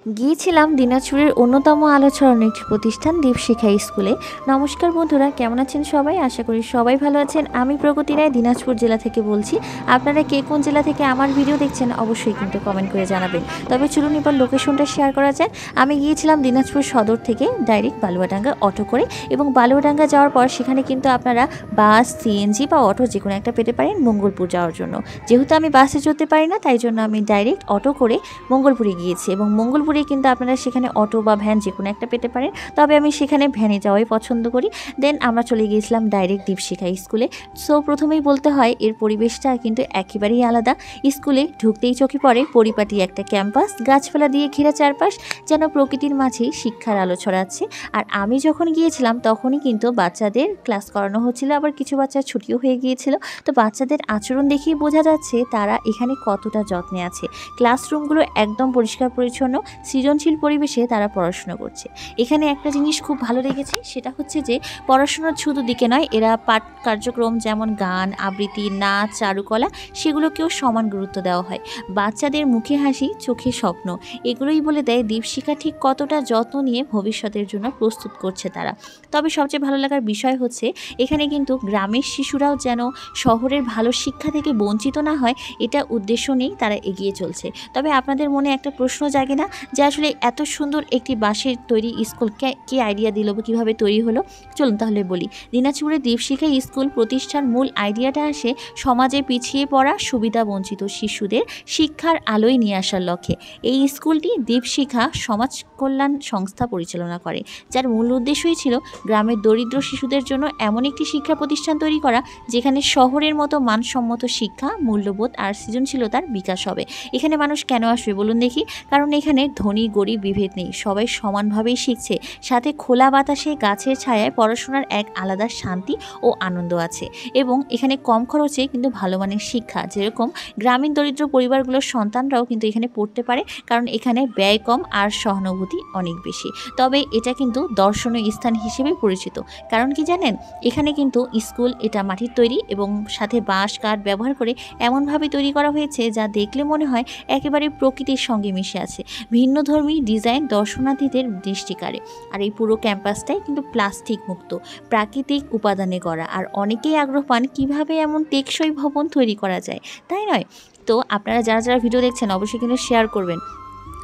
গিয়েছিলাম দিনাজপুরের অন্যতম আলো ছড়ানো একটি প্রতিষ্ঠান দীপশিখা স্কুলে। নমস্কার বন্ধুরা, কেমন আছেন সবাই? আশা করি সবাই ভালো আছেন। আমি প্রগতি রায় দিনাজপুর জেলা থেকে বলছি। আপনারা কে কোন জেলা থেকে আমার ভিডিও দেখছেন অবশ্যই কিন্তু কমেন্ট করে জানাবেন। তবে চলুন এবার লোকেশনটা শেয়ার করা যায়। আমি গিয়েছিলাম দিনাজপুর সদর থেকে ডাইরেক্ট বালুয়াডাঙ্গা অটো করে, এবং বালুয়াডাঙ্গা যাওয়ার পর সেখানে কিন্তু আপনারা বাস, সিএনজি বা অটো যে কোনো একটা পেতে পারেন মঙ্গলপুর যাওয়ার জন্য। যেহেতু আমি বাসে চড়তে পারি না, তাই জন্য আমি ডাইরেক্ট অটো করে মঙ্গলপুরে গিয়েছি, এবং মঙ্গলপুরে কিন্তু আপনারা সেখানে অটো বা ভ্যান যে কোনো একটা পেতে পারেন। তবে আমি সেখানে ভ্যানে যাওয়াই পছন্দ করি। দেন আমরা চলে গিয়েছিলাম ডাইরেক্ট দীপশিখা স্কুলে। সো প্রথমেই বলতে হয় এর পরিবেশটা কিন্তু একেবারেই আলাদা। স্কুলে ঢুকতেই চোখে পড়ে পরিপাটি একটা ক্যাম্পাস, গাছপালা দিয়ে ঘেরা চারপাশ, যেন প্রকৃতির মাঝেই শিক্ষার আলো ছড়াচ্ছে। আর আমি যখন গিয়েছিলাম তখনই কিন্তু বাচ্চাদের ক্লাস করানো হচ্ছিল, আবার কিছু বাচ্চার ছুটিও হয়ে গিয়েছিল। তো বাচ্চাদের আচরণ দেখেই বোঝা যাচ্ছে তারা এখানে কতটা যত্নে আছে। ক্লাসরুমগুলো একদম পরিষ্কার পরিচ্ছন্ন, সৃজনশীল পরিবেশে তারা পড়াশোনা করছে। এখানে একটা জিনিস খুব ভালো লেগেছে, সেটা হচ্ছে যে পড়াশোনার শুধু দিকে নয়, এরা পাঠ কার্যক্রম যেমন গান, আবৃত্তি, নাচ, চারুকলা, সেগুলোকেও সমান গুরুত্ব দেওয়া হয়। বাচ্চাদের মুখে হাসি, চোখে স্বপ্ন, এগুলোই বলে দেয় দীপশিখা ঠিক কতটা যত্ন নিয়ে ভবিষ্যতের জন্য প্রস্তুত করছে তারা। তবে সবচেয়ে ভালো লাগার বিষয় হচ্ছে এখানে কিন্তু গ্রামের শিশুরাও যেন শহরের ভালো শিক্ষা থেকে বঞ্চিত না হয়, এটা উদ্দেশ্য নিয়েই তারা এগিয়ে চলছে। তবে আপনাদের মনে একটা প্রশ্ন জাগে না যে আসলে এত সুন্দর একটি বাঁশের তৈরি স্কুল কে আইডিয়া দিল বা কীভাবে তৈরি হলো? চলুন তাহলে বলি। দিনাজপুরের দীপশিখা স্কুল প্রতিষ্ঠার মূল আইডিয়াটা আসে সমাজে পিছিয়ে পড়া সুবিধা বঞ্চিত শিশুদের শিক্ষার আলোয় নিয়ে আসার লক্ষ্যে। এই স্কুলটি দীপশিখা সমাজ কল্যাণ সংস্থা পরিচালনা করে, যার মূল উদ্দেশ্যই ছিল গ্রামের দরিদ্র শিশুদের জন্য এমন একটি শিক্ষা প্রতিষ্ঠান তৈরি করা যেখানে শহরের মতো মানসম্মত শিক্ষা, মূল্যবোধ আর সৃজনশীলতার বিকাশ হবে। এখানে মানুষ কেন আসবে বলুন দেখি? কারণ এখানে ধনী গরিব বিভেদ নেই, সবাই সমানভাবেই শিখছে। সাথে খোলা বাতাসে, গাছের ছায়ায় পড়াশোনার এক আলাদা শান্তি ও আনন্দ আছে। এবং এখানে কম খরচে কিন্তু ভালো মানের শিক্ষা, যেরকম গ্রামীণ দরিদ্র পরিবারগুলোর সন্তানরাও কিন্তু এখানে পড়তে পারে, কারণ এখানে ব্যয় কম আর সহানুভূতি অনেক বেশি। তবে এটা কিন্তু দর্শনীয় স্থান হিসেবে পরিচিত। কারণ কি জানেন, এখানে কিন্তু স্কুল এটা মাটির তৈরি এবং সাথে বাঁশ কাঠ ব্যবহার করে এমনভাবে তৈরি করা হয়েছে যা দেখলে মনে হয় একেবারে প্রকৃতির সঙ্গে মিশে আছে। ভিন্নধর্মী ডিজাইন দর্শনার্থীদের দৃষ্টি কাড়ে। আর এই পুরো ক্যাম্পাসটাই কিন্তু প্লাস্টিক মুক্ত, প্রাকৃতিক উপাদানে গড়া। আর অনেকেই আগ্রহ পান কীভাবে এমন টেকসই ভবন তৈরি করা যায়, তাই নয়? তো আপনারা যারা যারা ভিডিও দেখছেন অবশ্যই কিন্তু শেয়ার করবেন।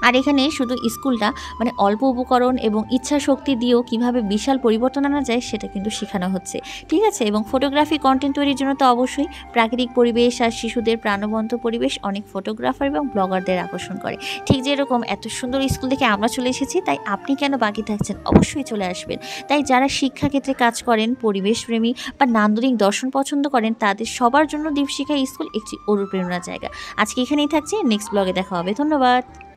আর এখানে শুধু স্কুলটা মানে অল্প উপকরণ এবং ইচ্ছা শক্তি দিয়েও কীভাবে বিশাল পরিবর্তন আনা যায় সেটা কিন্তু শেখানো হচ্ছে, ঠিক আছে? এবং ফটোগ্রাফি কন্টেন্ট তৈরির জন্য তো অবশ্যই প্রাকৃতিক পরিবেশ আর শিশুদের প্রাণবন্ত পরিবেশ অনেক ফটোগ্রাফার এবং ব্লগারদের আকর্ষণ করে। ঠিক যেরকম এত সুন্দর স্কুল দেখে আমরা চলে এসেছি, তাই আপনি কেন বাকি থাকছেন? অবশ্যই চলে আসবেন। তাই যারা শিক্ষাক্ষেত্রে কাজ করেন, পরিবেশপ্রেমী বা নান্দনিক দর্শন পছন্দ করেন, তাদের সবার জন্য দীপশিখা স্কুল একটি অনুপ্রেরণা জায়গা। আজকে এখানেই থাকছে, নেক্সট ব্লগে দেখা হবে। ধন্যবাদ।